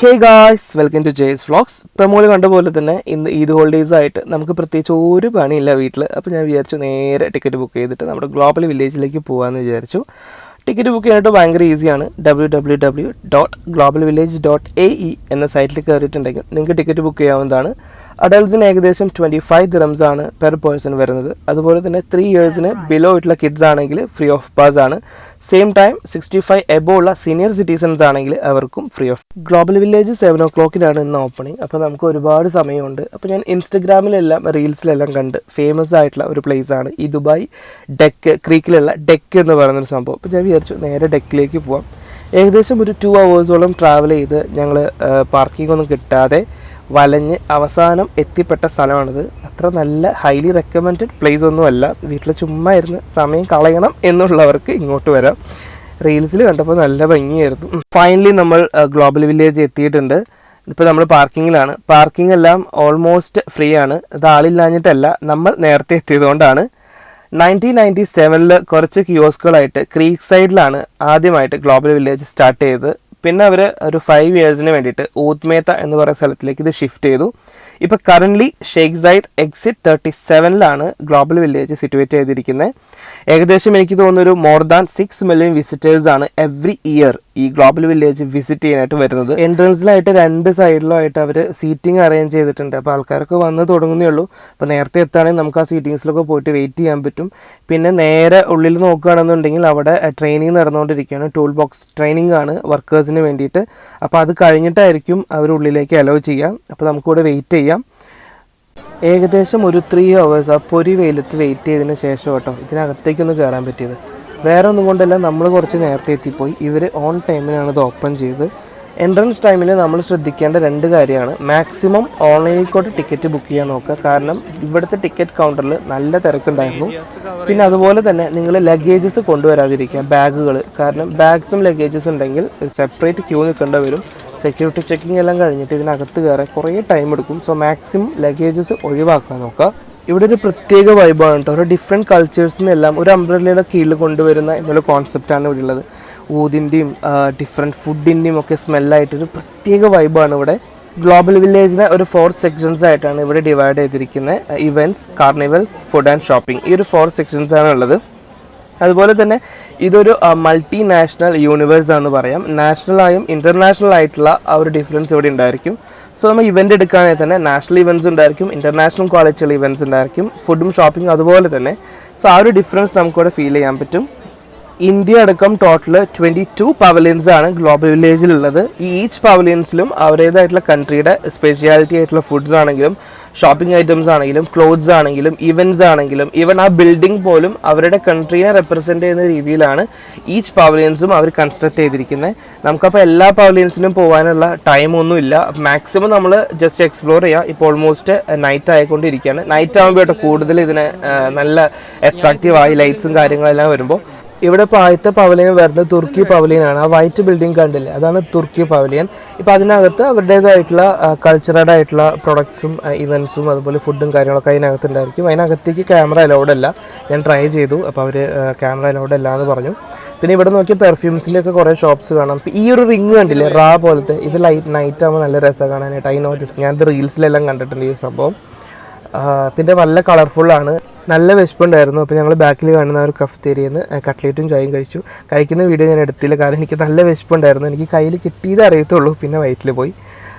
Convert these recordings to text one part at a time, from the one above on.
Hey guys, welcome to Jai's vlogs. പ്രമോള് കണ്ട പോലെ തന്നെ ഇന്ന് ഈദ് ഹോളിഡേയ്സ് ആയിട്ട് നമുക്ക് പ്രത്യേകിച്ച് ഒരു പണിയില്ല വീട്ടിൽ. അപ്പോൾ ഞാൻ വിചാരിച്ചു നേരെ ടിക്കറ്റ് ബുക്ക് ചെയ്തിട്ട് നമ്മുടെ ഗ്ലോബൽ വില്ലേജിലേക്ക് പോകാമെന്ന് വിചാരിച്ചു. ടിക്കറ്റ് ബുക്ക് ചെയ്യാനായിട്ട് ഭയങ്കര ഈസിയാണ്. www.globalvillage.ae എന്ന സൈറ്റിൽ കയറിയിട്ടുണ്ടെങ്കിൽ നിങ്ങൾക്ക് ടിക്കറ്റ് ബുക്ക് ചെയ്യാവുന്നതാണ്. അഡൾട്ട്സിന് ഏകദേശം 25 dirhams ആണ് പെർ പേഴ്സൺ വരുന്നത്. അതുപോലെ തന്നെ 3 yearsന് ബിലോ ആയിട്ടുള്ള കിഡ്സ് ആണെങ്കിൽ ഫ്രീ ഓഫ് പാസ് ആണ്. സെയിം ടൈം 65 എബോ ഉള്ള സീനിയർ സിറ്റിസൺസ് ആണെങ്കിൽ അവർക്കും free of. Global village 7 o'clock ഇന്ന് ഓപ്പണിംഗ്. അപ്പോൾ നമുക്ക് ഒരുപാട് സമയമുണ്ട്. അപ്പോൾ ഞാൻ ഇൻസ്റ്റഗ്രാമിലെല്ലാം റീൽസിലെല്ലാം കണ്ട് ഫേമസ് ആയിട്ടുള്ള ഒരു പ്ലേസ് ആണ് ഈ ദുബായ് ഡെക്ക് ക്രീക്കിലുള്ള ഡെക്ക് എന്ന് പറയുന്നൊരു സംഭവം. അപ്പോൾ ഞാൻ വിചാരിച്ചു നേരെ ഡെക്കിലേക്ക് പോവാം. ഏകദേശം ഒരു 2 hours ട്രാവൽ ചെയ്ത് ഞങ്ങൾ പാർക്കിംഗ് ഒന്നും കിട്ടാതെ വലഞ്ഞ് അവസാനം എത്തിപ്പെട്ട സ്ഥലമാണിത്. അത്ര നല്ല ഹൈലി റെക്കമെൻഡഡ് പ്ലേസ് ഒന്നുമല്ല. വീട്ടിൽ ചുമ്മാ ഇരുന്ന് സമയം കളയണം എന്നുള്ളവർക്ക് ഇങ്ങോട്ട് വരാം. റീൽസിൽ കണ്ടപ്പോൾ നല്ല ഭംഗിയായിരുന്നു. ഫൈനലി നമ്മൾ ഗ്ലോബൽ വില്ലേജ് എത്തിയിട്ടുണ്ട്. ഇപ്പോൾ നമ്മൾ പാർക്കിങ്ങിലാണ്. പാർക്കിംഗ് എല്ലാം ഓൾമോസ്റ്റ് ഫ്രീ ആണ്. ഇത് ആളില്ലാഞ്ഞിട്ടല്ല, നമ്മൾ നേരത്തെ എത്തിയതുകൊണ്ടാണ്. 1997 കുറച്ച് കിയോസ്കുകളായിട്ട് ക്രീക്ക് സൈഡിലാണ് ആദ്യമായിട്ട് ഗ്ലോബൽ വില്ലേജ് സ്റ്റാർട്ട് ചെയ്തത്. പിന്നെ അവർ ഒരു 5 yearsന് വേണ്ടിയിട്ട് ഊത്മേത്ത എന്ന് പറയുന്ന സ്ഥലത്തിലേക്ക് ഇത് ഷിഫ്റ്റ് ചെയ്തു. ഇപ്പോൾ currently Sheikh side exit 37 global village situate ചെയ്തിരിക്കുന്നത്. ഏകദേശം എനിക്ക് തോന്നുന്നൊരു മോർ ദാൻ 6 million വിസിറ്റേഴ്സ് ആണ് എവറി ഇയർ ഈ ഗ്ലോബൽ വില്ലേജ് വിസിറ്റ് ചെയ്യാനായിട്ട് വരുന്നത്. എൻട്രൻസിലായിട്ട് 2 സൈഡിലുമായിട്ട് അവർ സീറ്റിംഗ് അറേഞ്ച് ചെയ്തിട്ടുണ്ട്. അപ്പോൾ ആൾക്കാരൊക്കെ വന്ന് തുടങ്ങുന്നേ ഉള്ളൂ. അപ്പോൾ നേരത്തെ എത്തുകയാണെങ്കിൽ നമുക്ക് ആ സീറ്റിങ്സിലൊക്കെ പോയിട്ട് വെയിറ്റ് ചെയ്യാൻ പറ്റും. പിന്നെ നേരെ ഉള്ളിൽ നോക്കുകയാണെന്നുണ്ടെങ്കിൽ അവിടെ ട്രെയിനിങ് നടന്നുകൊണ്ടിരിക്കുകയാണ്. ടൂൾ ബോക്സ് ട്രെയിനിങ് ആണ് വർക്കേഴ്സിന് വേണ്ടിയിട്ട്. അപ്പോൾ അത് കഴിഞ്ഞിട്ടായിരിക്കും അവർ ഉള്ളിലേക്ക് അലോ ചെയ്യാം. അപ്പോൾ നമുക്കിവിടെ വെയിറ്റ് ചെയ്യാം. ഏകദേശം ഒരു 3 hours ആ പൊരി വെയിലത്ത് വെയിറ്റ് ചെയ്തതിന് ശേഷം കേട്ടോ ഇതിനകത്തേക്കൊന്ന് കയറാൻ പറ്റിയത്. വേറെ ഒന്നും കൊണ്ടല്ല, നമ്മൾ കുറച്ച് നേരത്തെ എത്തിപ്പോയി. ഇവർ ഓൺ ടൈമിനാണ് ഇത് ഓപ്പൺ ചെയ്ത്. എൻട്രൻസ് ടൈമിൽ നമ്മൾ ശ്രദ്ധിക്കേണ്ട 2 കാര്യമാണ്. മാക്സിമം ഓൺലൈനിൽ കൂടെ ടിക്കറ്റ് ബുക്ക് ചെയ്യാൻ നോക്കുക. കാരണം ഇവിടുത്തെ ടിക്കറ്റ് കൗണ്ടറിൽ നല്ല തിരക്കുണ്ടായിരുന്നു. പിന്നെ അതുപോലെ തന്നെ നിങ്ങൾ ലഗേജസ് കൊണ്ടുവരാതിരിക്കുക, ബാഗുകൾ. കാരണം ബാഗ്സും ലഗേജസ് ഉണ്ടെങ്കിൽ സെപ്പറേറ്റ് ക്യൂ നിൽക്കേണ്ടി വരും. സെക്യൂരിറ്റി ചെക്കിംഗ് എല്ലാം കഴിഞ്ഞിട്ട് ഇതിനകത്ത് കയറാൻ കുറേ ടൈം എടുക്കും. സോ മാക്സിമം ലഗേജസ് ഒഴിവാക്കാൻ നോക്കുക. ഇവിടെ ഒരു പ്രത്യേക വൈബാണ് കേട്ടോ. ഒരു ഡിഫറെൻറ്റ് കൾച്ചേഴ്സിനെല്ലാം ഒരു അംബ്രല്ലയുടെ കീഴിൽ കൊണ്ടുവരുന്ന എന്നുള്ള കോൺസെപ്റ്റാണ് ഇവിടെ ഉള്ളത്. ഊതിൻ്റെയും ഡിഫറെൻറ്റ് ഫുഡിൻ്റെയും ഒക്കെ സ്മെല്ലായിട്ടൊരു പ്രത്യേക വൈബാണ് ഇവിടെ. ഗ്ലോബൽ വില്ലേജിനെ ഒരു 4 sections ആയിട്ടാണ് ഇവിടെ ഡിവൈഡ് ചെയ്തിരിക്കുന്നത്. Events, carnivals, food and shopping, ഈ ഒരു 4 sections ആണ് ഉള്ളത്. അതുപോലെ തന്നെ ഇതൊരു മൾട്ടി നാഷണൽ യൂണിവേഴ്സ് ആണെന്ന് പറയാം. നാഷണലായും ഇൻ്റർനാഷണൽ ആയിട്ടുള്ള ആ ഒരു ഡിഫറൻസ് ഇവിടെ ഉണ്ടായിരിക്കും. സോ നമ്മൾ ഇവൻ്റ് എടുക്കുകയാണെങ്കിൽ തന്നെ നാഷണൽ ഇവൻറ്റ്സ് ഉണ്ടായിരിക്കും, ഇൻ്റർനാഷണൽ ക്വാളിറ്റിയുള്ള ഇവൻറ്റ്സ് ഉണ്ടായിരിക്കും, ഫുഡും ഷോപ്പിംഗ് അതുപോലെ തന്നെ. സോ ആ ഒരു ഡിഫറൻസ് നമുക്കിവിടെ ഫീൽ ചെയ്യാൻ പറ്റും. ഇന്ത്യ അടക്കം ടോട്ടൽ 22 pavilions ആണ് ഗ്ലോബൽ വില്ലേജിലുള്ളത്. ഈ ഈച്ച് പവലിയൻസിലും അവരുടേതായിട്ടുള്ള കൺട്രിയുടെ സ്പെഷ്യാലിറ്റി ആയിട്ടുള്ള ഫുഡ്സ് ആണെങ്കിലും ഷോപ്പിംഗ് ഐറ്റംസ് ആണെങ്കിലും ക്ലോത്ത്സ് ആണെങ്കിലും ഇവൻറ്റ്സ് ആണെങ്കിലും ഈവൻ ആ ബിൽഡിംഗ് പോലും അവരുടെ കൺട്രീനെ റെപ്രസെൻറ്റ് ചെയ്യുന്ന രീതിയിലാണ് ഈച്ച് പവലിയൻസും അവർ കൺസ്ട്രക്ട് ചെയ്തിരിക്കുന്നത്. നമുക്കപ്പോൾ എല്ലാ പവലിയൻസിനും പോകാനുള്ള ടൈമൊന്നുമില്ല. മാക്സിമം നമ്മൾ ജസ്റ്റ് എക്സ്പ്ലോർ ചെയ്യുക. ഇപ്പോൾ ഓൾമോസ്റ്റ് നൈറ്റ് ആയിക്കൊണ്ടിരിക്കുകയാണ്. നൈറ്റ് ആകുമ്പോൾ കൂടുതൽ ഇതിനെ നല്ല അട്രാക്റ്റീവായി ലൈറ്റ്സും കാര്യങ്ങളെല്ലാം വരുമ്പോൾ. ഇവിടെ ഇപ്പോൾ ആദ്യത്തെ പവലിയൻ വരുന്നത് തുർക്കി പവലിയനാണ്. ആ വൈറ്റ് ബിൽഡിംഗ് കണ്ടില്ലേ, അതാണ് തുർക്കി പവലിയൻ. ഇപ്പോൾ അതിനകത്ത് അവരുടേതായിട്ടുള്ള കൾച്ചറൽ ആയിട്ടുള്ള പ്രൊഡക്ട്സും ഇവൻറ്റ്സും അതുപോലെ ഫുഡും കാര്യങ്ങളൊക്കെ അതിനകത്ത് ഉണ്ടായിരിക്കും. അതിനകത്തേക്ക് ക്യാമറ അലൗഡ് അല്ല. ഞാൻ ട്രൈ ചെയ്തു, അപ്പോൾ അവർ ക്യാമറ അലൗഡ് അല്ല എന്ന് പറഞ്ഞു. പിന്നെ ഇവിടെ നോക്കിയ പെർഫ്യൂംസിൻ്റെ ഒക്കെ കുറേ ഷോപ്സ് കാണാം. ഈ ഒരു റിങ് കണ്ടില്ലേ, റാ പോലത്തെ, ഇത് നൈറ്റ് ആകുമ്പോൾ നല്ല രസമാണ് കാണാനായിട്ട്. ഐ നോട്ടീസ്, ഞാനത് റീൽസിലെല്ലാം കണ്ടിട്ടുണ്ട് ഈ സംഭവം. പിന്നെ നല്ല കളർഫുള്ളാണ്. നല്ല വിശപ്പുണ്ടായിരുന്നു. അപ്പോൾ ഞങ്ങൾ ബാക്കിൽ കാണുന്ന ഒരു കഫ്തേരിയിൽ നിന്ന് കട്ട്ലേറ്റും ചായയും കഴിച്ചു. കഴിക്കുന്ന വീഡിയോ ഞാൻ എടുത്തില്ല, കാരണം എനിക്ക് നല്ല വിശപ്പുണ്ടായിരുന്നു. എനിക്ക് കയ്യിൽ കിട്ടിയത് അറിയത്തുള്ളൂ, പിന്നെ വയറ്റിൽ പോയി.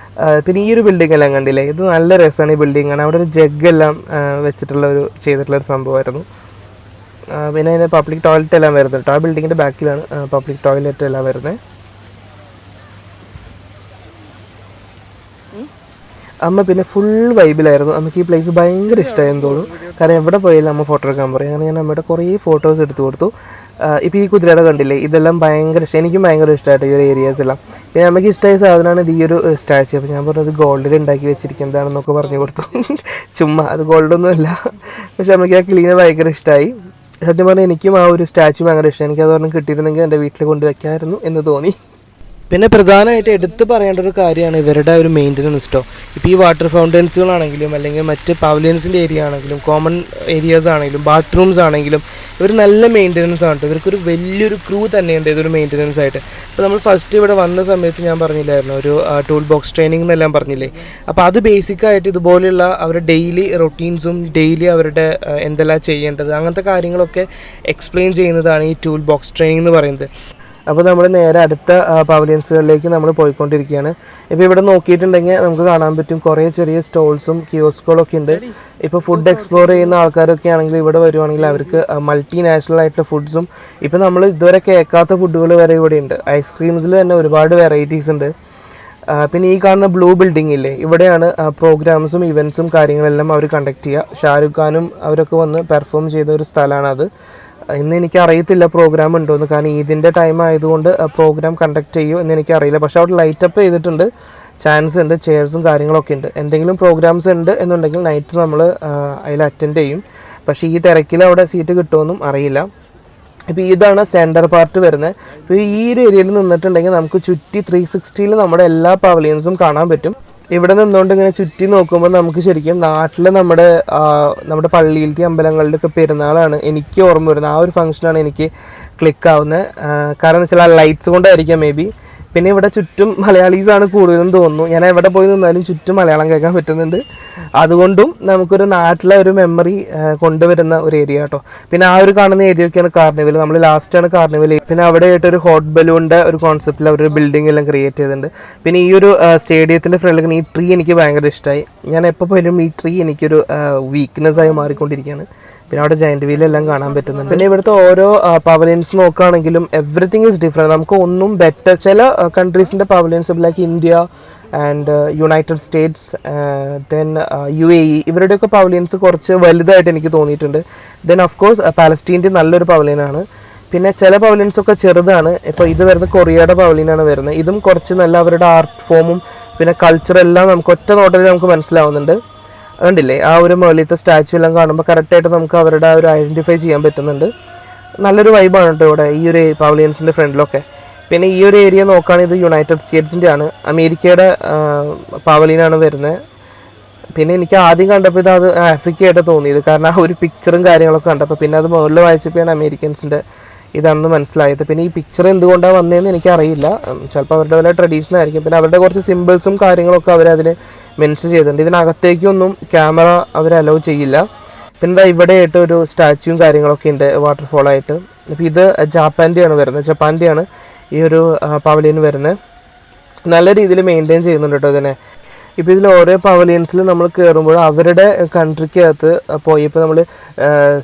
പിന്നെ ഈ ഒരു ബിൽഡിംഗ് എല്ലാം കണ്ടില്ലേ, ഇത് നല്ല രസമാണ്. ഈ ബിൽഡിംഗ് ആണ്. അവിടെ ഒരു ജഗ്ഗെല്ലാം ചെയ്തിട്ടുള്ളൊരു സംഭവമായിരുന്നു. പിന്നെ അതിന് പബ്ലിക് ടോയ്ലറ്റ് എല്ലാം വരുന്നുണ്ട്. ആ ബിൽഡിങ്ങിൻ്റെ ബാക്കിലാണ് പബ്ലിക് ടോയ്ലറ്റ് എല്ലാം വരുന്നത്. അമ്മ പിന്നെ ഫുൾ വൈബിലായിരുന്നു. നമുക്ക് ഈ പ്ലേസ് ഭയങ്കര ഇഷ്ടമായെന്ന് തോന്നുന്നു. കാരണം എവിടെ പോയാലും അമ്മ ഫോട്ടോ എടുക്കാൻ പറയും. അങ്ങനെ ഞാൻ അമ്മയുടെ കുറേ ഫോട്ടോസ് എടുത്തു കൊടുത്തു. ഇപ്പോൾ ഈ കുതിരയുടെ കണ്ടില്ലേ, ഇതെല്ലാം ഭയങ്കര ഇഷ്ടം. എനിക്കും ഭയങ്കര ഇഷ്ടമായിട്ട് ഈ ഒരു ഏരിയാസ് എല്ലാം. പിന്നെ നമുക്ക് ഇഷ്ടമായ സാധനമാണ് ഇത്, ഈ ഒരു സ്റ്റാച്യു. അപ്പോൾ ഞാൻ പറഞ്ഞത് ഗോൾഡിൽ ഉണ്ടാക്കി വെച്ചിരിക്കുന്നതാണെന്നൊക്കെ പറഞ്ഞു കൊടുത്തു. ചുമ്മാ, അത് ഗോൾഡൊന്നുമല്ല. പക്ഷെ നമുക്ക് ആ ക്ലീന് ഭയങ്കര ഇഷ്ടമായി. സത്യം പറഞ്ഞാൽ എനിക്കും ആ ഒരു സ്റ്റാച്യു ഭയങ്കര ഇഷ്ടമായി. എനിക്ക് അതുകൊണ്ട് കിട്ടിയിരുന്നെങ്കിൽ എൻ്റെ വീട്ടിൽ കൊണ്ടുവയ്ക്കാമായിരുന്നു എന്ന് തോന്നി. പിന്നെ പ്രധാനമായിട്ട് എടുത്തു പറയേണ്ട ഒരു കാര്യമാണ് ഇവരുടെ ഒരു മെയിൻ്റനൻസ് കേട്ടോ. ഇപ്പോൾ ഈ വാട്ടർ ഫൗണ്ടൻസുകളാണെങ്കിലും അല്ലെങ്കിൽ മറ്റ് പവലിയൻസിൻ്റെ ഏരിയ ആണെങ്കിലും കോമൺ ഏരിയാസ് ആണെങ്കിലും ബാത്റൂംസ് ആണെങ്കിലും ഇവർ നല്ല മെയിൻ്റനൻസ് ആണ് കേട്ടോ. ഇവർക്കൊരു വലിയൊരു ക്രൂ തന്നെയുണ്ട് ഇതൊരു മെയിൻ്റനൻസ് ആയിട്ട്. ഇപ്പോൾ നമ്മൾ ഫസ്റ്റ് ഇവിടെ വന്ന സമയത്ത് ഞാൻ പറഞ്ഞില്ലായിരുന്നു ഒരു ടൂൾ ബോക്സ് ട്രെയിനിങ് എന്നെല്ലാം പറഞ്ഞില്ലേ. അപ്പോൾ അത് ബേസിക്കായിട്ട് ഇതുപോലെയുള്ള അവരുടെ ഡെയിലി റൊട്ടീൻസും ഡെയിലി അവരുടെ എന്തെല്ലാം ചെയ്യേണ്ടത് അങ്ങനത്തെ കാര്യങ്ങളൊക്കെ എക്സ്പ്ലെയിൻ ചെയ്യുന്നതാണ് ഈ ടൂൾ ബോക്സ് ട്രെയിനിങ് എന്ന് പറയുന്നത്. അപ്പോൾ നമ്മൾ നേരെ അടുത്ത പവലിയൻസുകളിലേക്ക് നമ്മൾ പോയിക്കൊണ്ടിരിക്കുകയാണ്. ഇപ്പോൾ ഇവിടെ നോക്കിയിട്ടുണ്ടെങ്കിൽ നമുക്ക് കാണാൻ പറ്റും കുറേ ചെറിയ സ്റ്റോൾസും കിയോസ്കുകളൊക്കെ ഉണ്ട്. ഇപ്പോൾ ഫുഡ് എക്സ്പ്ലോർ ചെയ്യുന്ന ആൾക്കാരൊക്കെ ആണെങ്കിൽ ഇവിടെ വരുവാണെങ്കിൽ അവർക്ക് മൾട്ടി നാഷണൽ ആയിട്ടുള്ള ഫുഡ്സും ഇപ്പോൾ നമ്മൾ ഇതുവരെ കേൾക്കാത്ത ഫുഡുകൾ വരെ ഇവിടെ ഉണ്ട്. ഐസ്ക്രീംസിൽ തന്നെ ഒരുപാട് വെറൈറ്റീസ് ഉണ്ട്. പിന്നെ ഈ കാണുന്ന ബ്ലൂ ബിൽഡിംഗ് ഇല്ലേ, ഇവിടെയാണ് പ്രോഗ്രാംസും ഇവൻറ്റ്സും കാര്യങ്ങളെല്ലാം അവർ കണ്ടക്ട് ചെയ്യുക. ഷാരൂഖ് ഖാനും അവരൊക്കെ വന്ന് പെർഫോം ചെയ്ത ഒരു സ്ഥലമാണത്. ഇന്ന് എനിക്ക് അറിയത്തില്ല പ്രോഗ്രാം ഉണ്ടോയെന്ന്, കാരണം ഈദിൻ്റെ ടൈം ആയതുകൊണ്ട് പ്രോഗ്രാം കണ്ടക്ട് ചെയ്യുമോ എന്ന് എനിക്കറിയില്ല. പക്ഷേ അവിടെ ലൈറ്റപ്പ് ചെയ്തിട്ടുണ്ട്, ചാൻസ് ഉണ്ട്, ചെയർസും കാര്യങ്ങളൊക്കെ ഉണ്ട്. എന്തെങ്കിലും പ്രോഗ്രാംസ് ഉണ്ട് എന്നുണ്ടെങ്കിൽ നൈറ്റ് നമ്മൾ അതിൽ അറ്റൻഡ് ചെയ്യും. പക്ഷേ ഈ തിരക്കിൽ അവിടെ സീറ്റ് കിട്ടുമെന്നും അറിയില്ല. ഇപ്പോൾ ഇതാണ് സെൻറ്റർ പാർട്ട് വരുന്നത്. ഇപ്പോൾ ഈ ഒരു ഏരിയയിൽ നിന്നിട്ടുണ്ടെങ്കിൽ നമുക്ക് ചുറ്റി 360 നമ്മുടെ എല്ലാ പവലിയൻസും കാണാൻ പറ്റും. ഇവിടെ നിന്നുകൊണ്ട് ഇങ്ങനെ ചുറ്റി നോക്കുമ്പോൾ നമുക്ക് ശരിക്കും നാട്ടിൽ നമ്മുടെ പള്ളിയിലത്തെ അമ്പലങ്ങളിലൊക്കെ പെരുന്നാളാണ് എനിക്ക് ഓർമ്മ വരുന്നത്. ആ ഒരു ഫംഗ്ഷനാണ് എനിക്ക് ക്ലിക്കാവുന്നത്. കാരണം എന്ന് വെച്ചാൽ ആ ലൈറ്റ്സ് കൊണ്ടായിരിക്കാം മേ ബി. പിന്നെ ഇവിടെ ചുറ്റും മലയാളീസാണ് കൂടുതലെന്ന് തോന്നുന്നു. ഞാൻ എവിടെ പോയി നിന്നാലും ചുറ്റും മലയാളം കേൾക്കാൻ പറ്റുന്നുണ്ട്. അതുകൊണ്ടും നമുക്കൊരു നാട്ടിലെ ഒരു മെമ്മറി കൊണ്ടുവരുന്ന ഒരു ഏരിയ കേട്ടോ. പിന്നെ ആ ഒരു കാണുന്ന ഏരിയയൊക്കെയാണ് കാർണിവൽ. നമ്മൾ ലാസ്റ്റാണ് കാർണിവൽ. പിന്നെ അവിടെ ആയിട്ട് ഒരു ഹോട്ട് ബലൂണിൻ്റെ ഒരു കോൺസെപ്റ്റിൽ അവരൊരു ബിൽഡിംഗ് എല്ലാം ക്രിയേറ്റ് ചെയ്തിട്ടുണ്ട്. പിന്നെ ഈ ഒരു സ്റ്റേഡിയത്തിൻ്റെ ഫ്രണ്ടിൽ ഈ ട്രീ എനിക്ക് ഭയങ്കര ഇഷ്ടമായി. ഞാൻ എപ്പോൾ പോയാലും ഈ ട്രീ എനിക്കൊരു വീക്ക്നെസ്സായി മാറിക്കൊണ്ടിരിക്കുകയാണ്. പിന്നെ അവിടെ ജയൻറ്റ് വീലെല്ലാം കാണാൻ പറ്റുന്നുണ്ട്. പിന്നെ ഇവിടുത്തെ ഓരോ പവലിയൻസ് നോക്കുകയാണെങ്കിലും എവറിത്തിങ് ഈസ് ഡിഫറെൻറ്റ്. നമുക്ക് ഒന്നും ബെറ്റർ ചില കൺട്രീസിൻ്റെ pavilions like India and United States, then UAE, ഇവരുടെയൊക്കെ പവലിയൻസ് കുറച്ച് വലുതായിട്ട് എനിക്ക് തോന്നിയിട്ടുണ്ട്. ദെൻ ഓഫ് കോഴ്സ് പാലസ്റ്റീൻ്റെ നല്ലൊരു പവലിയനാണ്. പിന്നെ ചില പവലിയൻസൊക്കെ ചെറുതാണ്. ഇപ്പോൾ ഇത് വരുന്നത് കൊറിയയുടെ പവലിയനാണ് വരുന്നത്. ഇതും കുറച്ച് നല്ല അവരുടെ ആർട്ട് ഫോമും പിന്നെ കൾച്ചറെല്ലാം നമുക്ക് ഒറ്റ നോട്ടത്തിൽ നമുക്ക് മനസ്സിലാവുന്നുണ്ട്. അതുകൊണ്ടില്ലേ ആ ഒരു മുകളിലത്തെ സ്റ്റാച്ചു എല്ലാം കാണുമ്പോൾ കറക്റ്റായിട്ട് നമുക്ക് അവരുടെ ഒരു ഐഡൻറ്റിഫൈ ചെയ്യാൻ പറ്റുന്നുണ്ട്. നല്ലൊരു വൈബാണ് കേട്ടോ ഇവിടെ ഈ ഒരു പവലിയൻസിൻ്റെ ഫ്രണ്ടിലൊക്കെ. പിന്നെ ഈ ഒരു ഏരിയ നോക്കുകയാണെങ്കിൽ ഇത് യുണൈറ്റഡ് സ്റ്റേറ്റ്സിൻ്റെ ആണ്, അമേരിക്കയുടെ പവലിയനാണ് വരുന്നത്. പിന്നെ എനിക്ക് ആദ്യം കണ്ടപ്പോൾ ഇത് അത് ആഫ്രിക്കയായിട്ട് തോന്നിയത്, കാരണം ആ ഒരു പിക്ചറും കാര്യങ്ങളൊക്കെ കണ്ടപ്പോൾ. പിന്നെ അത് മുകളിൽ വായിച്ചപ്പോഴാണ് അമേരിക്കൻസിൻ്റെ ഇതാണെന്ന് മനസ്സിലായത്. പിന്നെ ഈ പിക്ചർ എന്തുകൊണ്ടാണ് വന്നതെന്ന് എനിക്കറിയില്ല. ചിലപ്പോൾ അവരുടെ വല്ല ട്രഡീഷൻ ആയിരിക്കും. പിന്നെ അവരുടെ കുറച്ച് സിമ്പിൾസും കാര്യങ്ങളൊക്കെ അവരതിൽ മെൻഷൻ ചെയ്തിട്ടുണ്ട്. ഇതിനകത്തേക്കൊന്നും ക്യാമറ അവർ അലോ ചെയ്യില്ല. പിന്നെ ഇവിടെ ആയിട്ട് ഒരു സ്റ്റാച്യൂവും കാര്യങ്ങളൊക്കെ ഉണ്ട് വാട്ടർഫോളായിട്ട്. അപ്പോൾ ഇത് ജപ്പാൻ്റെയാണ് വരുന്നത്, ജപ്പാൻ്റെയാണ് ഈ ഒരു പവലിയൻ വരുന്നത്. നല്ല രീതിയിൽ മെയിൻറ്റെയിൻ ചെയ്യുന്നുണ്ട് കേട്ടോ ഇതിനെ. ഇപ്പോൾ ഇതിൽ ഓരോ പവലിയൻസിൽ നമ്മൾ കയറുമ്പോൾ അവരുടെ കൺട്രിക്കകത്ത് പോയപ്പോൾ നമ്മൾ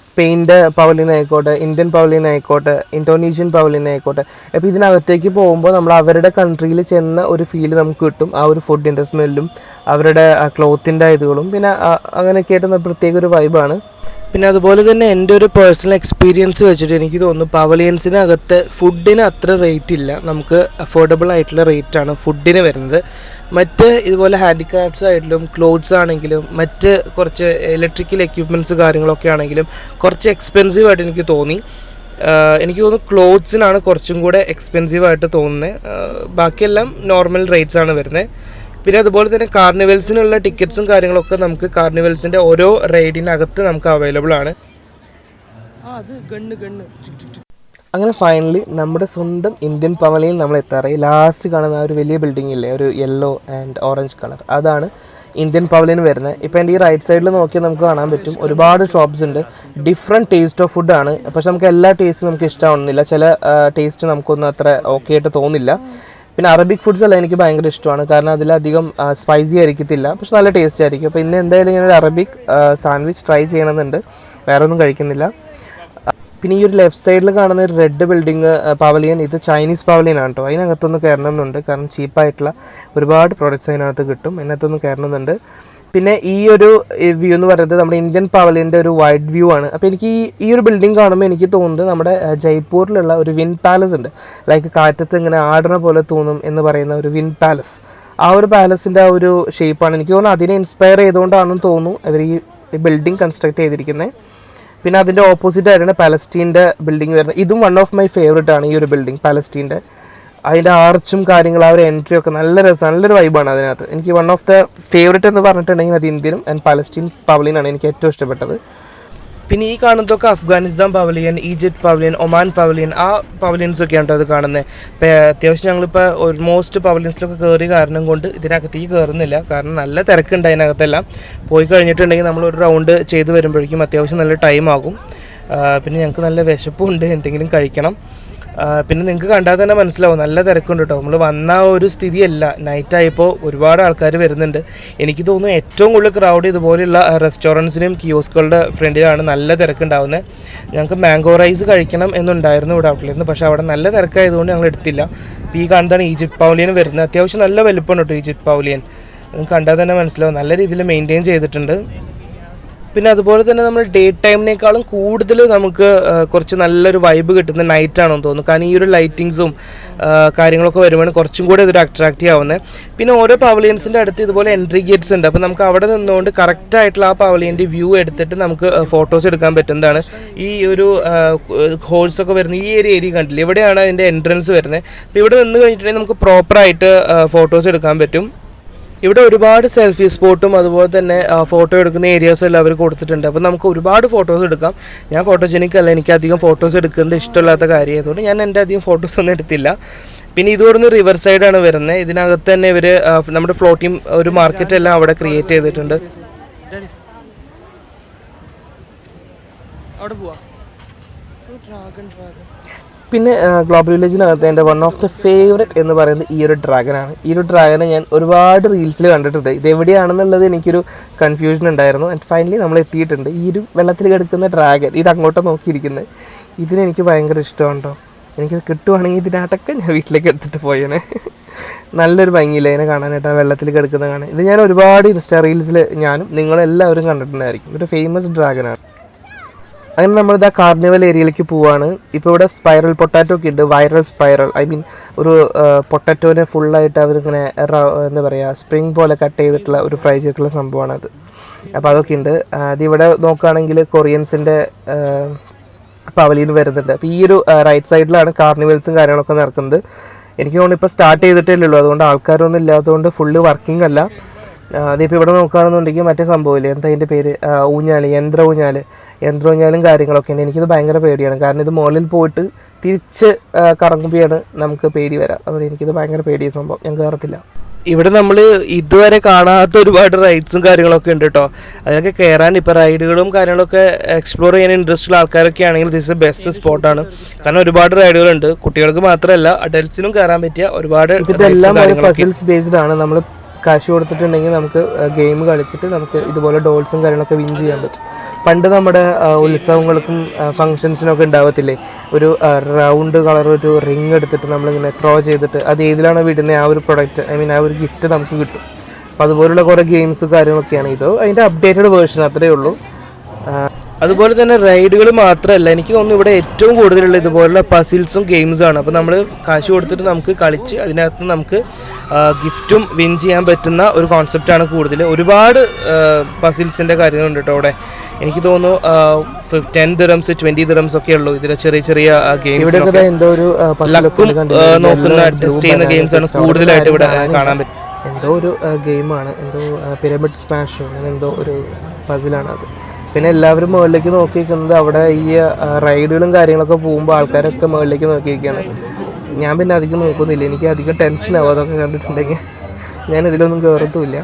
സ്പെയിൻ്റെ പവലിയൻ ആയിക്കോട്ടെ, ഇന്ത്യൻ പവലിയൻ ആയിക്കോട്ടെ, ഇന്തോനേഷ്യൻ പവലിയൻ ആയിക്കോട്ടെ, അപ്പോൾ ഇതിനകത്തേക്ക് പോകുമ്പോൾ നമ്മൾ അവരുടെ കൺട്രിയിൽ ചെന്ന ഒരു ഫീല് നമുക്ക് കിട്ടും. ആ ഒരു ഫുഡിൻ്റെ സ്മെല്ലും അവരുടെ ക്ലോത്തിൻ്റെ ഇതുകളും പിന്നെ അങ്ങനെയൊക്കെ ആയിട്ട് പ്രത്യേക ഒരു വൈബാണ്. പിന്നെ അതുപോലെ തന്നെ എൻ്റെ ഒരു പേഴ്സണൽ എക്സ്പീരിയൻസ് വെച്ചിട്ട് എനിക്ക് തോന്നുന്നു പവലിയൻസിനകത്ത് ഫുഡിന് അത്ര റേറ്റ് ഇല്ല. നമുക്ക് അഫോർഡബിൾ ആയിട്ടുള്ള റേറ്റാണ് ഫുഡിന് വരുന്നത്. മറ്റ് ഇതുപോലെ ഹാൻഡിക്രാഫ്റ്റ്സ് ആയിട്ടും ക്ലോത്ത്സ് ആണെങ്കിലും മറ്റ് കുറച്ച് ഇലക്ട്രിക്കൽ എക്യുപ്മെൻറ്റ്സ് കാര്യങ്ങളൊക്കെ ആണെങ്കിലും കുറച്ച് എക്സ്പെൻസീവ് ആയിട്ട് എനിക്ക് തോന്നി. എനിക്ക് തോന്നുന്നു ക്ലോത്ത്സിനാണ് കുറച്ചും കൂടെ എക്സ്പെൻസീവ് ആയിട്ട് തോന്നുന്നത്. ബാക്കിയെല്ലാം നോർമൽ റേറ്റ്സ് ആണ് വരുന്നത്. പിന്നെ അതുപോലെ തന്നെ കാർണിവൽസിനുള്ള ടിക്കറ്റ്സും കാര്യങ്ങളൊക്കെ നമുക്ക് കാർണിവൽസിൻ്റെ ഓരോ റൈഡിനകത്ത് നമുക്ക് അവൈലബിൾ ആണ്. അങ്ങനെ ഫൈനലി നമ്മുടെ സ്വന്തം ഇന്ത്യൻ പവലിയൻ നമ്മൾ എത്താറായി. ലാസ്റ്റ് കാണുന്ന ആ ഒരു വലിയ ബിൽഡിംഗ് ഇല്ലേ, ഒരു യെല്ലോ ആൻഡ് ഓറഞ്ച് കളർ, അതാണ് ഇന്ത്യൻ പവലിയൻ വരുന്നത്. ഇപ്പോൾ എൻ്റെ ഈ റൈറ്റ് സൈഡിൽ നോക്കിയാൽ നമുക്ക് കാണാൻ പറ്റും ഒരുപാട് ഷോപ്സ് ഉണ്ട്. ഡിഫറെൻറ്റ് ടേസ്റ്റ് ഓഫ് ഫുഡാണ്. പക്ഷെ നമുക്ക് എല്ലാ ടേസ്റ്റും നമുക്ക് ഇഷ്ടമാവുന്നില്ല. ചില ടേസ്റ്റ് നമുക്കൊന്നും അത്ര ഓക്കെ ആയിട്ട് തോന്നില്ല. പിന്നെ അറബിക് ഫുഡ്സ് എല്ലാം എനിക്ക് ഭയങ്കര ഇഷ്ടമാണ്, കാരണം അതിലധികം സ്പൈസി ആയിരിക്കത്തില്ല, പക്ഷെ നല്ല ടേസ്റ്റ് ആയിരിക്കും. അപ്പോൾ ഇന്ന് എന്തായാലും ഞാനൊരു അറബിക് സാൻഡ്വിച്ച് ട്രൈ ചെയ്യണമെന്നുണ്ട്, വേറെ ഒന്നും കഴിക്കുന്നില്ല. പിന്നെ ഈ ഒരു ലെഫ്റ്റ് സൈഡിൽ കാണുന്ന ഒരു റെഡ് ബിൽഡിംഗ് പവലിയൻ, ഇത് ചൈനീസ് പവലിയൻ ആണ് കേട്ടോ. അതിനകത്തൊന്ന് കയറണമെന്നുണ്ട്, കാരണം ചീപ്പായിട്ടുള്ള ഒരുപാട് പ്രോഡക്റ്റ്സ് അതിനകത്ത് കിട്ടും. അതിനകത്തൊന്ന് കയറണമെന്നുണ്ട്. പിന്നെ ഈ ഒരു വ്യൂ എന്ന് പറയുന്നത് നമ്മുടെ ഇന്ത്യൻ പവലിയൻ്റെ ഒരു വൈഡ് വ്യൂ ആണ്. അപ്പോൾ എനിക്ക് ഈ ഒരു ബിൽഡിംഗ് കാണുമ്പോൾ എനിക്ക് തോന്നുന്നത് നമ്മുടെ ജയ്പൂരിലുള്ള ഒരു വിൻഡ് പാലസ് ഉണ്ട്, ലൈക്ക് കാറ്റത്ത് ഇങ്ങനെ ആടണ പോലെ തോന്നും എന്ന് പറയുന്ന ഒരു വിൻഡ് പാലസ്. ആ ഒരു പാലസിൻ്റെ ആ ഒരു ഷേപ്പാണ് എനിക്ക് തോന്നുന്നത്. അതിനെ ഇൻസ്പയർ ചെയ്തുകൊണ്ടാണെന്ന് തോന്നുന്നു അവർ ഈ ബിൽഡിംഗ് കൺസ്ട്രക്ട് ചെയ്തിരിക്കുന്നത്. പിന്നെ അതിൻ്റെ ഓപ്പോസിറ്റ് ആയിട്ടാണ് പാലസ്റ്റീൻ്റെ ബിൽഡിംഗ് വരുന്നത്. ഇതും വൺ ഓഫ് മൈ ഫേവറേറ്റ് ആണ് ഈ ഒരു ബിൽഡിംഗ്, പാലസ്റ്റീൻ്റെ. അതിൻ്റെ ആർച്ചും കാര്യങ്ങളും ആ ഒരു എൻട്രി ഒക്കെ നല്ല രസം, നല്ലൊരു വൈബാണ് അതിനകത്ത്. എനിക്ക് വൺ ഓഫ് ദ ഫേവറേറ്റ് എന്ന് പറഞ്ഞിട്ടുണ്ടെങ്കിൽ അത് ഇന്ത്യനും ആൻഡ് പലസ്തീൻ പവലിയനാണ് എനിക്ക് ഏറ്റവും ഇഷ്ടപ്പെട്ടത്. പിന്നെ ഈ കാണുന്നതൊക്കെ Afghanistan pavilion, Egypt pavilion, Oman pavilion, ആ പവലിയൻസൊക്കെയാണ് കേട്ടോ അത് കാണുന്നത്. ഇപ്പോൾ അത്യാവശ്യം ഞങ്ങളിപ്പോൾ ഓൾമോസ്റ്റ് പവലിയൻസിലൊക്കെ കയറിയ കാരണം കൊണ്ട് ഇതിനകത്തേക്ക് കയറുന്നില്ല, കാരണം നല്ല തിരക്കുണ്ട് അതിനകത്തെല്ലാം. പോയി കഴിഞ്ഞിട്ടുണ്ടെങ്കിൽ നമ്മളൊരു റൗണ്ട് ചെയ്ത് വരുമ്പോഴേക്കും അത്യാവശ്യം നല്ല ടൈം ആകും. പിന്നെ ഞങ്ങൾക്ക് നല്ല വിശപ്പുണ്ട്, എന്തെങ്കിലും കഴിക്കണം. പിന്നെ നിങ്ങൾക്ക് കണ്ടാൽ തന്നെ മനസ്സിലാവും നല്ല തിരക്കുണ്ട് കേട്ടോ. നമ്മൾ വന്ന ഒരു സ്ഥിതിയല്ല, നൈറ്റായപ്പോൾ ഒരുപാട് ആൾക്കാർ വരുന്നുണ്ട്. എനിക്ക് തോന്നുന്നു ഏറ്റവും കൂടുതൽ ക്രൗഡ് ഇതുപോലെയുള്ള റെസ്റ്റോറൻറ്റ്സിനും കിയോസ്കുകളുടെ ഫ്രണ്ടിലാണ് നല്ല തിരക്കുണ്ടാവുന്നത്. ഞങ്ങൾക്ക് മാംഗോ റൈസ് കഴിക്കണം എന്നുണ്ടായിരുന്നു ഇവിടെ ഔട്ട്ലെറ്റിൽ, പക്ഷേ അവിടെ നല്ല തിരക്കായതുകൊണ്ട് ഞങ്ങൾ എടുത്തില്ല. ഇപ്പോൾ ഈ കാണുന്നതാണ് ഈജിപ്ത് പവലിയൻ വരുന്നത്. അത്യാവശ്യം നല്ല വലുപ്പമുണ്ട് കേട്ടോ ഈജിപ്ത് പവലിയൻ. നിങ്ങൾക്ക് കണ്ടാൽ തന്നെ മനസ്സിലാവും, നല്ല രീതിയിൽ മെയിൻറ്റെയിൻ ചെയ്തിട്ടുണ്ട്. പിന്നെ അതുപോലെ തന്നെ നമ്മൾ ഡേ ടൈമിനേക്കാളും കൂടുതൽ നമുക്ക് കുറച്ച് നല്ലൊരു വൈബ് കിട്ടുന്ന നൈറ്റാണെന്ന് തോന്നുന്നു. കാരണം ഈ ഒരു ലൈറ്റിങ്സും കാര്യങ്ങളൊക്കെ വരുമ്പോൾ കുറച്ചും കൂടെ ഇതൊരു അട്രാക്റ്റീവ് ആവുന്നത്. പിന്നെ ഓരോ പവലിയൻസിൻ്റെ അടുത്ത് ഇതുപോലെ എൻട്രി ഗേറ്റ്സ് ഉണ്ട്. അപ്പോൾ നമുക്ക് അവിടെ നിന്നുകൊണ്ട് കറക്റ്റായിട്ടുള്ള ആ പവലിയൻ്റെ വ്യൂ എടുത്തിട്ട് നമുക്ക് ഫോട്ടോസ് എടുക്കാൻ പറ്റുന്നതാണ്. ഈ ഒരു ഹോൾസൊക്കെ വരുന്ന ഈ ഒരു ഏരിയ കണ്ടില്ല, ഇവിടെയാണ് അതിൻ്റെ എൻട്രൻസ് വരുന്നത്. അപ്പോൾ ഇവിടെ നിന്ന് കഴിഞ്ഞിട്ടുണ്ടെങ്കിൽ നമുക്ക് പ്രോപ്പറായിട്ട് ഫോട്ടോസ് എടുക്കാൻ പറ്റും. ഇവിടെ ഒരുപാട് സെൽഫി സ്പോട്ടും അതുപോലെ തന്നെ ഫോട്ടോ എടുക്കുന്ന ഏരിയാസും എല്ലാം അവർ കൊടുത്തിട്ടുണ്ട്. അപ്പോൾ നമുക്ക് ഒരുപാട് ഫോട്ടോസ് എടുക്കാം. ഞാൻ ഫോട്ടോജനിക് അല്ല, എനിക്ക് അധികം ഫോട്ടോസ് എടുക്കുന്നത് ഇഷ്ടമില്ലാത്ത കാര്യമായതുകൊണ്ട് ഞാൻ എൻ്റെ അധികം ഫോട്ടോസ് ഒന്നും എടുത്തില്ല. പിന്നെ ഇതുകൊണ്ടൊന്ന് റിവർ സൈഡാണ് വരുന്നത്. ഇതിനകത്ത് തന്നെ ഇവർ നമ്മുടെ ഫ്ലോട്ടിംഗ് ഒരു മാർക്കറ്റ് എല്ലാം അവിടെ ക്രിയേറ്റ് ചെയ്തിട്ടുണ്ട്. അവിടെ പോവാം. പിന്നെ ഗ്ലോബൽ വില്ലേജിനകത്ത് എൻ്റെ വൺ ഓഫ് ദ ഫേവറേറ്റ് എന്ന് പറയുന്നത് ഈ ഒരു ഡ്രാഗനാണ്. ഈ ഒരു ഡ്രാഗനെ ഞാൻ ഒരുപാട് റീൽസിൽ കണ്ടിട്ടുണ്ട്. ഇതെവിടെയാണെന്നുള്ളത് എനിക്കൊരു കൺഫ്യൂഷൻ ഉണ്ടായിരുന്നു. ആൻഡ് ഫൈനലി നമ്മൾ എത്തിയിട്ടുണ്ട്. ഈ ഒരു വെള്ളത്തിൽ കിടക്കുന്ന ഡ്രാഗൻ, ഇത് അങ്ങോട്ട് നോക്കിയിരിക്കുന്നത്, ഇതിനെനിക്ക് ഭയങ്കര ഇഷ്ടമുണ്ടോ. എനിക്കത് കിട്ടുവാണെങ്കിൽ ഇതിനകത്തൊക്കെ ഞാൻ വീട്ടിലേക്ക് എടുത്തിട്ട് പോയേനെ. നല്ലൊരു ഭംഗിയില്ല ഇതിനെ കാണാനായിട്ട്, ആ വെള്ളത്തിൽ കിടക്കുന്ന കാണാൻ. ഇത് ഞാൻ ഒരുപാട് ഇൻസ്റ്റാ റീൽസിൽ ഞാനും നിങ്ങളെല്ലാവരും കണ്ടിട്ടുണ്ടായിരിക്കും. ഒരു ഫേമസ് ഡ്രാഗനാണ്. അങ്ങനെ നമ്മളിത് ആ കാർണിവൽ ഏരിയയിലേക്ക് പോവാണ്. ഇപ്പോൾ ഇവിടെ സ്പൈറൽ പൊട്ടാറ്റോ ഒക്കെ ഉണ്ട്, വൈറൽ സ്പൈറൽ, ഐ മീൻ ഒരു പൊട്ടാറ്റോനെ ഫുള്ളായിട്ട് അവരിങ്ങനെ എന്താ പറയുക സ്പ്രിങ് പോലെ കട്ട് ചെയ്തിട്ടുള്ള ഒരു ഫ്രൈ ചെയ്തിട്ടുള്ള സംഭവമാണത്. അപ്പോൾ അതൊക്കെ ഉണ്ട്. അതിവിടെ നോക്കുകയാണെങ്കിൽ കൊറിയൻസിൻ്റെ പവലിയൻ വരുന്നുണ്ട്. അപ്പോൾ ഈ ഒരു റൈറ്റ് സൈഡിലാണ് കാർണിവൽസും കാര്യങ്ങളൊക്കെ നടക്കുന്നത്. എനിക്ക് തോന്നുന്നു ഇപ്പോൾ സ്റ്റാർട്ട് ചെയ്തിട്ടേ ഉള്ളൂ, അതുകൊണ്ട് ആൾക്കാരൊന്നും ഇല്ലാത്തതുകൊണ്ട് ഫുള്ള് വർക്കിംഗ് അല്ല. അതിപ്പോൾ ഇവിടെ നോക്കുകയാണെന്നുണ്ടെങ്കിൽ മറ്റേ സംഭവമില്ലേ, എന്താ അതിൻ്റെ പേര്, ഊഞ്ഞാൽ, യന്ത്രൂഞ്ഞാലും കാര്യങ്ങളൊക്കെ ഉണ്ട്. എനിക്കിത് ഭയങ്കര പേടിയാണ്, കാരണം ഇത് മുകളിൽ പോയിട്ട് തിരിച്ച് കറങ്ങുമ്പോഴാണ് നമുക്ക് പേടി വരാം. അതുകൊണ്ട് എനിക്കിത് ഭയങ്കര പേടിയ സംഭവം, ഞാൻ കയറത്തില്ല. ഇവിടെ നമ്മൾ ഇതുവരെ കാണാത്ത ഒരുപാട് റൈഡ്സും കാര്യങ്ങളൊക്കെ ഉണ്ട് കേട്ടോ. അതിനൊക്കെ കയറാൻ ഇപ്പോൾ റൈഡുകളും കാര്യങ്ങളൊക്കെ എക്സ്പ്ലോർ ചെയ്യാൻ ഇൻട്രസ്റ്റ് ഉള്ള ആൾക്കാരൊക്കെ ആണെങ്കിൽ ദിസ് ബെസ്റ്റ് സ്പോട്ടാണ്. കാരണം ഒരുപാട് റൈഡുകളുണ്ട്, കുട്ടികൾക്ക് മാത്രമല്ല അഡൽട്സിനും കയറാൻ പറ്റിയ ഒരുപാട്. ഇതെല്ലാം പസിൽസ് ബേസ്ഡ് ആണ്. നമ്മൾ കാശ് കൊടുത്തിട്ടുണ്ടെങ്കിൽ നമുക്ക് ഗെയിം കളിച്ചിട്ട് നമുക്ക് ഇതുപോലെ ഡോൾസും കാര്യങ്ങളൊക്കെ വിൻ ചെയ്യാൻ പറ്റും. പണ്ട് നമ്മുടെ ഉത്സവങ്ങൾക്കും ഫങ്ഷൻസിനൊക്കെ ഉണ്ടാവത്തില്ലേ, ഒരു റൗണ്ട് കളർ ഒരു റിങ് എടുത്തിട്ട് നമ്മളിങ്ങനെ ത്രോ ചെയ്തിട്ട് അത് ഏതിലാണോ വിടുന്നത് ആ ഒരു പ്രൊഡക്റ്റ്, ഐ മീൻ ആ ഒരു ഗിഫ്റ്റ് നമുക്ക് കിട്ടും. അപ്പോൾ അതുപോലുള്ള കുറേ ഗെയിംസ് കാര്യങ്ങളൊക്കെയാണ്. ഇത് അതിൻ്റെ അപ്ഡേറ്റഡ് വേർഷൻ അത്രയേ ഉള്ളൂ. അതുപോലെ തന്നെ റൈഡുകൾ മാത്രമല്ല, എനിക്ക് തോന്നുന്നു ഇവിടെ ഏറ്റവും കൂടുതലുള്ള ഇതുപോലുള്ള പസിൽസും ഗെയിംസുമാണ്. അപ്പോൾ നമ്മൾ കാശ് കൊടുത്തിട്ട് നമുക്ക് കളിച്ച് അതിനകത്ത് നമുക്ക് ഗിഫ്റ്റും വിൻ ചെയ്യാൻ പറ്റുന്ന ഒരു കോൺസെപ്റ്റാണ് കൂടുതൽ. ഒരുപാട് പസിൽസിൻ്റെ കാര്യങ്ങളുണ്ട് കേട്ടോ അവിടെ. എനിക്ക് തോന്നുന്നു 10 dirhams 20 dirhams ഒക്കെ ഉള്ളൂ ഇതിൽ ചെറിയ ചെറിയ ഗെയിംസ്. ലക്കും നോക്കുന്ന ടെസ്റ്റ് ചെയ്യുന്ന ഗെയിംസാണ് കൂടുതലായിട്ട് ഇവിടെ കാണാൻ പറ്റും. എന്തോ ഒരു ഗെയിമാണ്, എന്തോ പിരമിഡ് സ്മാഷോ അങ്ങനെ എന്തോ ഒരു പസിലാണ് അത്. പിന്നെ എല്ലാവരും മുകളിലേക്ക് നോക്കി നിൽക്കുന്നത് അവിടെ ഈ റൈഡുകളും കാര്യങ്ങളൊക്കെ പോകുമ്പോൾ ആൾക്കാരൊക്കെ മുകളിലേക്ക് നോക്കി നിൽക്കുകയാണ്. ഞാൻ പിന്നെ അധികം നോക്കുന്നില്ല, എനിക്ക് അധികം ടെൻഷനാവും അതൊക്കെ കണ്ടിട്ടുണ്ടെങ്കിൽ. ഞാൻ ഇതിലൊന്നും കയറത്തുമില്ല.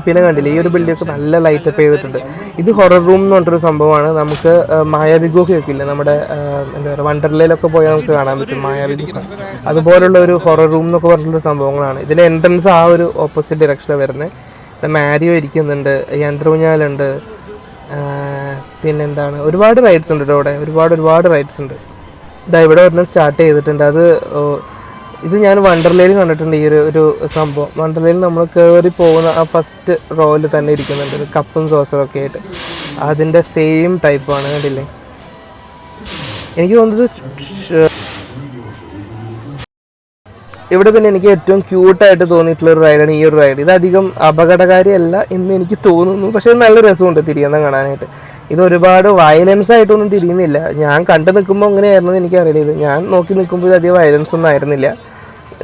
പിന്നെ കണ്ടില്ല ഈ ഒരു ബിൽഡിങ്ങൊക്കെ നല്ല ലൈറ്റപ്പ് ചെയ്തിട്ടുണ്ട്. ഇത് ഹൊറർ റൂം എന്ന് പറഞ്ഞിട്ടൊരു സംഭവമാണ്. നമുക്ക് മായാവിഗുഹയൊക്കെ ഇല്ല, നമ്മുടെ എന്താ പറയുക വണ്ടർലയിലൊക്കെ പോയാൽ നമുക്ക് കാണാൻ പറ്റും മായാവിഗുഹ. അതുപോലുള്ള ഒരു ഹൊറർ റൂം എന്നൊക്കെ പറഞ്ഞിട്ടുള്ള സംഭവങ്ങളാണ്. ഇതിൻ്റെ എൻട്രൻസ് ആ ഒരു ഓപ്പോസിറ്റ് ഡയറക്ഷനിലാണ് വരുന്നത്. മാരിയോ ഇരിക്കുന്നുണ്ട്, യന്ത്രൂഞ്ഞാലുണ്ട്, പിന്നെന്താണ് ഒരുപാട് റൈഡ്സ് ഉണ്ട് ഇവിടെ. ഒരുപാട് റൈഡ്സ് ഉണ്ട്. ഇതാ ഇവിടെ ഒരെണ്ണം സ്റ്റാർട്ട് ചെയ്തിട്ടുണ്ട്. ഇത് ഞാൻ വണ്ടർലയിൽ കണ്ടിട്ടുണ്ട് ഈ ഒരു സംഭവം. വണ്ടർലയിൽ നമ്മൾ കയറി പോകുന്ന ആ ഫസ്റ്റ് റോയിൽ തന്നെ ഇരിക്കുന്നുണ്ട്, ഒരു കപ്പും സോസറും ഒക്കെ ആയിട്ട്. അതിൻ്റെ സെയിം ടൈപ്പാണ്, കണ്ടില്ലേ. എനിക്ക് തോന്നുന്നത് ഇവിടെ പിന്നെ എനിക്ക് ഏറ്റവും ക്യൂട്ടായിട്ട് തോന്നിയിട്ടുള്ള ഒരു റൈഡാണ് ഈ ഒരു റൈഡ്. ഇതധികം അപകടകാരിയല്ല എന്ന് എനിക്ക് തോന്നുന്നു, പക്ഷേ നല്ല രസമുണ്ട് തിരികെ കാണാനായിട്ട്. ഇത് ഒരുപാട് വയലൻസ് ആയിട്ടൊന്നും തിരിയുന്നില്ല. ഞാൻ കണ്ടു നിൽക്കുമ്പോൾ എങ്ങനെയായിരുന്നെന്ന് എനിക്കറിയില്ല. ഇത് ഞാൻ നോക്കി നിൽക്കുമ്പോൾ അധികം വയലൻസ് ഒന്നും ആയിരുന്നില്ല,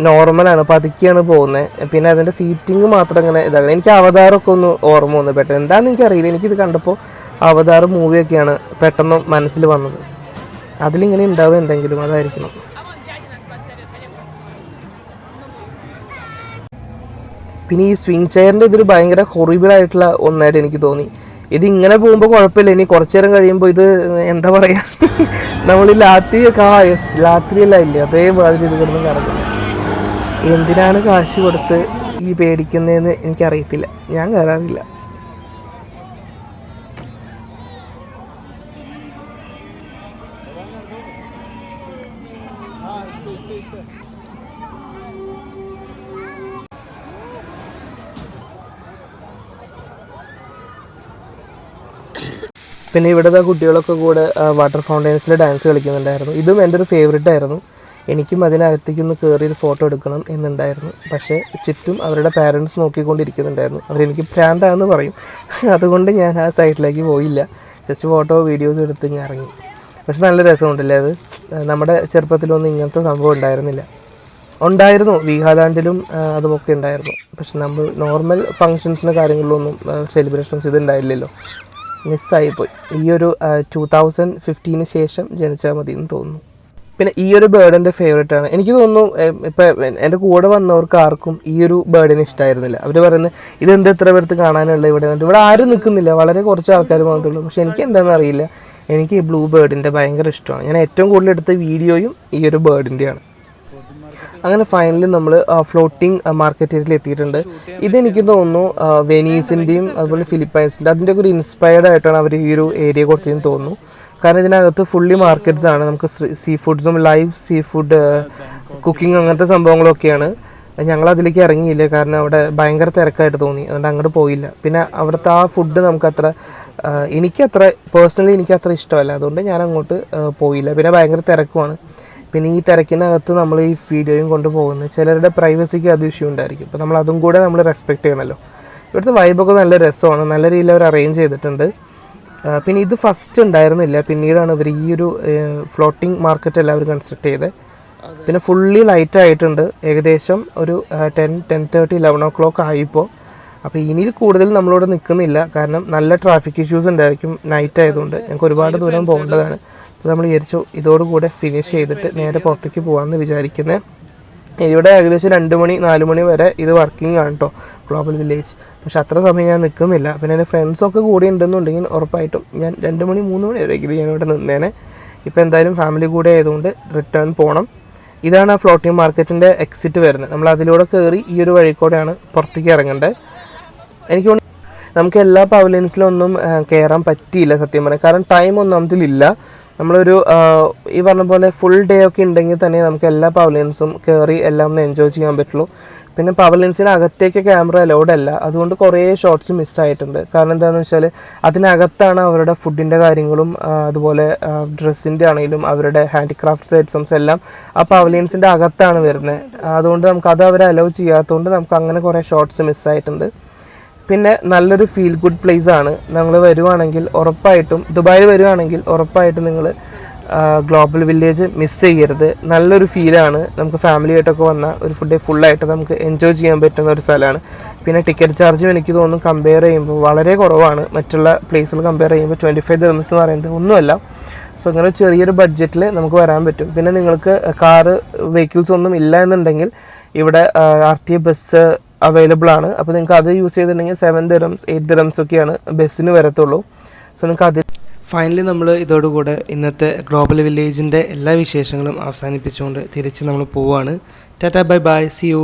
നോർമലാണ്, പതുക്കെയാണ് പോകുന്നത്. പിന്നെ അതിൻ്റെ സീറ്റിംഗ് മാത്രം അങ്ങനെ ഇതാകുന്നത്. എനിക്ക് അവതാറൊക്കെ ഒന്ന് ഓർമ്മ വന്നു പെട്ടെന്ന്, എന്താണെന്ന് എനിക്കറിയില്ല. എനിക്കിത് കണ്ടപ്പോൾ അവതാർ മൂവിയൊക്കെയാണ് പെട്ടെന്ന് മനസ്സിൽ വന്നത്. അതിലിങ്ങനെ ഉണ്ടാവും എന്തെങ്കിലും, അതായിരിക്കണം. പിന്നെ ഈ സ്വിങ് ചെയറിൻ്റെ ഇതൊരു ഭയങ്കര ഹൊറിബിളായിട്ടുള്ള ഒന്നായിട്ട് എനിക്ക് തോന്നി. ഇതിങ്ങനെ പോകുമ്പോൾ കുഴപ്പമില്ല, ഇനി കുറച്ചു നേരം കഴിയുമ്പോൾ ഇത് എന്താ പറയുക, നമ്മൾ ലാത്രിയല്ല ഇല്ലേ, അതേമാതിരി ഇത് കിടന്ന് കറങ്ങുന്നു. എന്തിനാണ് കാശ് കൊടുത്ത് ഈ പേടിക്കുന്നതെന്ന് എനിക്കറിയത്തില്ല, ഞാൻ കയറാറില്ല. പിന്നെ ഇവിടുത്തെ കുട്ടികളൊക്കെ കൂടെ വാട്ടർ ഫൗണ്ടൈൻസിൽ ഡാൻസ് കളിക്കുന്നുണ്ടായിരുന്നു. ഇതും എൻ്റെ ഒരു ഫേവറേറ്റ് ആയിരുന്നു. എനിക്കും അതിനകത്തേക്കൊന്ന് കയറി ഒരു ഫോട്ടോ എടുക്കണം എന്നുണ്ടായിരുന്നു. പക്ഷേ ചുറ്റും അവരുടെ പാരൻസ് നോക്കിക്കൊണ്ടിരിക്കുന്നുണ്ടായിരുന്നു. അവരെനിക്ക് ഭ്രാന്താണെന്ന് പറയും, അതുകൊണ്ട് ഞാൻ ആ സൈഡിലേക്ക് പോയില്ല. ജസ്റ്റ് ഫോട്ടോ വീഡിയോസ് എടുത്ത് ഞാൻ ഇറങ്ങി. പക്ഷെ നല്ല രസമുണ്ടല്ലേ അത്. നമ്മുടെ ചെറുപ്പത്തിലൊന്നും ഇങ്ങനത്തെ സംഭവം ഉണ്ടായിരുന്നു, വീഗാലാൻഡിലും അതുമൊക്കെ ഉണ്ടായിരുന്നു. പക്ഷെ നമ്മൾ നോർമൽ ഫങ്ഷൻസിന് കാര്യങ്ങളിലൊന്നും സെലിബ്രേഷൻസ് ഇത് ഉണ്ടായില്ലല്ലോ, മിസ്സായിപ്പോയി. ഈ ഒരു 2015 ശേഷം ജനിച്ചാൽ മതി എന്ന് തോന്നുന്നു. പിന്നെ ഈ ഒരു ബേർഡ് എൻ്റെ ഫേവറേറ്റ് ആണ്. എനിക്ക് തോന്നുന്നു ഇപ്പം എൻ്റെ കൂടെ വന്നവർക്ക് ആർക്കും ഈ ഒരു ബേർഡിനെ ഇഷ്ടമായിരുന്നില്ല. അവർ പറയുന്നത് ഇതെന്ത് എത്ര പേർക്ക് കാണാനുള്ള ഇവിടെ ആരും നിൽക്കുന്നില്ല, വളരെ കുറച്ച് ആൾക്കാർ മാത്രമേ. പക്ഷെ എനിക്ക് എന്താണെന്ന് അറിയില്ല, എനിക്ക് ഈ ബ്ലൂ ബേർഡിൻ്റെ ഭയങ്കര ഇഷ്ടമാണ്. ഞാൻ ഏറ്റവും കൂടുതൽ എടുത്ത വീഡിയോയും ഈ ഒരു ബേർഡിൻ്റെയാണ്. അങ്ങനെ ഫൈനലി നമ്മൾ ഫ്ലോട്ടിംഗ് മാർക്കറ്റ് ഏരിയയിൽ എത്തിയിട്ടുണ്ട്. ഇതെനിക്ക് തോന്നുന്നു വെനീസിൻ്റെയും അതുപോലെ ഫിലിപ്പൈൻസിൻ്റെ അതിൻ്റെയൊക്കെ ഒരു ഇൻസ്പയർഡ് ആയിട്ടാണ് അവർ ഈ ഒരു ഏരിയ കൊടുത്തതെന്ന് തോന്നുന്നു. കാരണം ഇതിനകത്ത് ഫുള്ളി മാർക്കറ്റ്സ് ആണ്. നമുക്ക് സീ ഫുഡ്സും ലൈവ് സീ ഫുഡ് കുക്കിംഗ് അങ്ങനത്തെ സംഭവങ്ങളൊക്കെയാണ്. ഞങ്ങളതിലേക്ക് ഇറങ്ങിയില്ല, കാരണം അവിടെ ഭയങ്കര തിരക്കായിട്ട് തോന്നി, അതുകൊണ്ട് അങ്ങോട്ട് പോയില്ല. പിന്നെ അവിടുത്തെ ആ ഫുഡ് എനിക്കത്ര പേഴ്സണലി എനിക്കത്ര ഇഷ്ടമല്ല, അതുകൊണ്ട് ഞാൻ അങ്ങോട്ട് പോയില്ല. പിന്നെ ഭയങ്കര തിരക്കുമാണ്. പിന്നെ ഈ തിരക്കിനകത്ത് നമ്മൾ ഈ വീഡിയോയും കൊണ്ട് പോകുന്നത് ചിലരുടെ പ്രൈവസിക്ക് അത് ഇഷ്യൂ ഉണ്ടായിരിക്കും. അപ്പോൾ നമ്മൾ അതും കൂടെ നമ്മൾ റെസ്പെക്റ്റ് ചെയ്യണമല്ലോ. ഇവിടുത്തെ വൈബൊക്കെ നല്ല രസമാണ്, നല്ല രീതിയിൽ അവർ അറേഞ്ച് ചെയ്തിട്ടുണ്ട്. പിന്നെ ഇത് ഫസ്റ്റ് ഉണ്ടായിരുന്നില്ല, പിന്നീടാണ് ഇവർ ഈ ഒരു ഫ്ലോട്ടിംഗ് മാർക്കറ്റ് എല്ലാവരും കൺസ്ട്രക്ട് ചെയ്തത്. പിന്നെ ഫുള്ളി ലൈറ്റ് ആയിട്ടുണ്ട്, ഏകദേശം ഒരു 10:30 11 o'clock ആയിപ്പോൾ. അപ്പോൾ ഇനി കൂടുതൽ നമ്മളിവിടെ നിൽക്കുന്നില്ല, കാരണം നല്ല ട്രാഫിക് ഇഷ്യൂസ് ഉണ്ടായിരിക്കും നൈറ്റ് ആയതുകൊണ്ട്. ഞങ്ങൾക്ക് ഒരുപാട് ദൂരം പോകേണ്ടതാണ്. അപ്പോൾ നമ്മൾ വിചാരിച്ചു ഇതോടുകൂടെ ഫിനിഷ് ചെയ്തിട്ട് നേരെ പുറത്തേക്ക് പോകാമെന്ന് വിചാരിക്കുന്നത്. ഇവിടെ ഏകദേശം 2 മണി 4 മണി വരെ ഇത് വർക്കിംഗ് ആണ് കേട്ടോ, ഗ്ലോബൽ വില്ലേജ്. പക്ഷെ അത്ര സമയം ഞാൻ നിൽക്കുന്നില്ല. പിന്നെ എൻ്റെ ഫ്രണ്ട്സൊക്കെ കൂടി ഉണ്ടെന്നുണ്ടെങ്കിൽ ഉറപ്പായിട്ടും ഞാൻ 2 മണി 3 മണി വരെയെങ്കിലും ഞാനിവിടെ നിന്നേനെ. ഇപ്പോൾ എന്തായാലും ഫാമിലി കൂടെ ആയതുകൊണ്ട് റിട്ടേൺ പോകണം. ഇതാണ് ആ ഫ്ലോട്ടിംഗ് മാർക്കറ്റിൻ്റെ എക്സിറ്റ് വരുന്നത്. നമ്മൾ അതിലൂടെ കയറി ഈ ഒരു വഴിക്കൂടെയാണ് പുറത്തേക്ക് ഇറങ്ങേണ്ടത്. എനിക്ക് നമുക്ക് എല്ലാ പവലിയൻസിലൊന്നും കയറാൻ പറ്റിയില്ല സത്യം പറയാം, കാരണം ടൈം ഒന്നാമതിലില്ല. നമ്മളൊരു ഈ പറഞ്ഞ പോലെ ഫുൾ ഡേ ഒക്കെ ഉണ്ടെങ്കിൽ തന്നെ നമുക്ക് എല്ലാ പവലിയൻസും കയറി എല്ലാം ഒന്ന് എൻജോയ് ചെയ്യാൻ പറ്റുള്ളൂ. പിന്നെ പവലിയൻസിന് അകത്തേക്ക് ക്യാമറ അലൗഡ് അല്ല, അതുകൊണ്ട് കുറേ ഷോട്ട്സ് മിസ്സായിട്ടുണ്ട്. കാരണം എന്താണെന്ന് വെച്ചാൽ അതിനകത്താണ് അവരുടെ ഫുഡിൻ്റെ കാര്യങ്ങളും അതുപോലെ ഡ്രസ്സിൻ്റെ ആണെങ്കിലും അവരുടെ ഹാൻഡിക്രാഫ്റ്റ്സ് ഐറ്റംസ് എല്ലാം ആ പവലിയൻസിൻ്റെ അകത്താണ് വരുന്നത്. അതുകൊണ്ട് നമുക്ക് അത് അവർ അലൗ ചെയ്യാത്തതുകൊണ്ട് നമുക്ക് അങ്ങനെ കുറേ ഷോട്ട്സ് മിസ്സായിട്ടുണ്ട്. പിന്നെ നല്ലൊരു ഫീൽ ഗുഡ് പ്ലേസ് ആണ്. നിങ്ങൾ വരുവാണെങ്കിൽ ഉറപ്പായിട്ടും ദുബായിൽ വരുവാണെങ്കിൽ ഉറപ്പായിട്ടും നിങ്ങൾ ഗ്ലോബൽ വില്ലേജ് മിസ് ചെയ്യരുത്. നല്ലൊരു ഫീലാണ്. നമുക്ക് ഫാമിലിയായിട്ടൊക്കെ വന്നാൽ ഒരു ഫുഡ് ഫുള്ളായിട്ട് നമുക്ക് എൻജോയ് ചെയ്യാൻ പറ്റുന്ന ഒരു സ്ഥലമാണ്. പിന്നെ ടിക്കറ്റ് ചാർജും എനിക്ക് തോന്നുന്നു കമ്പയർ ചെയ്യുമ്പോൾ വളരെ കുറവാണ്. മറ്റുള്ള പ്ലേസുകൾ കമ്പയർ ചെയ്യുമ്പോൾ 25 dirhams എന്ന് പറയുന്നത് ഒന്നുമല്ല. സോ ഇങ്ങനെ ചെറിയൊരു ബഡ്ജറ്റിൽ നമുക്ക് വരാൻ പറ്റും. പിന്നെ നിങ്ങൾക്ക് കാറ് വെഹിക്കിൾസ് ഒന്നും ഇല്ല എന്നുണ്ടെങ്കിൽ ഇവിടെ RTA ബസ് അവൈലബിൾ ആണ്. അപ്പോൾ നിങ്ങൾക്ക് അത് യൂസ് ചെയ്തിട്ടുണ്ടെങ്കിൽ 7 dirhams 8 dirhams ഒക്കെയാണ് ബസ്സിന് വരത്തുള്ളൂ. സോ നിങ്ങൾക്ക് അതിൽ ഫൈനലി നമ്മൾ ഇതോടുകൂടെ ഇന്നത്തെ ഗ്ലോബൽ വില്ലേജിൻ്റെ എല്ലാ വിശേഷങ്ങളും അവസാനിപ്പിച്ചുകൊണ്ട് തിരിച്ച് നമ്മൾ പോവുകയാണ്. Tata bye bye, see U.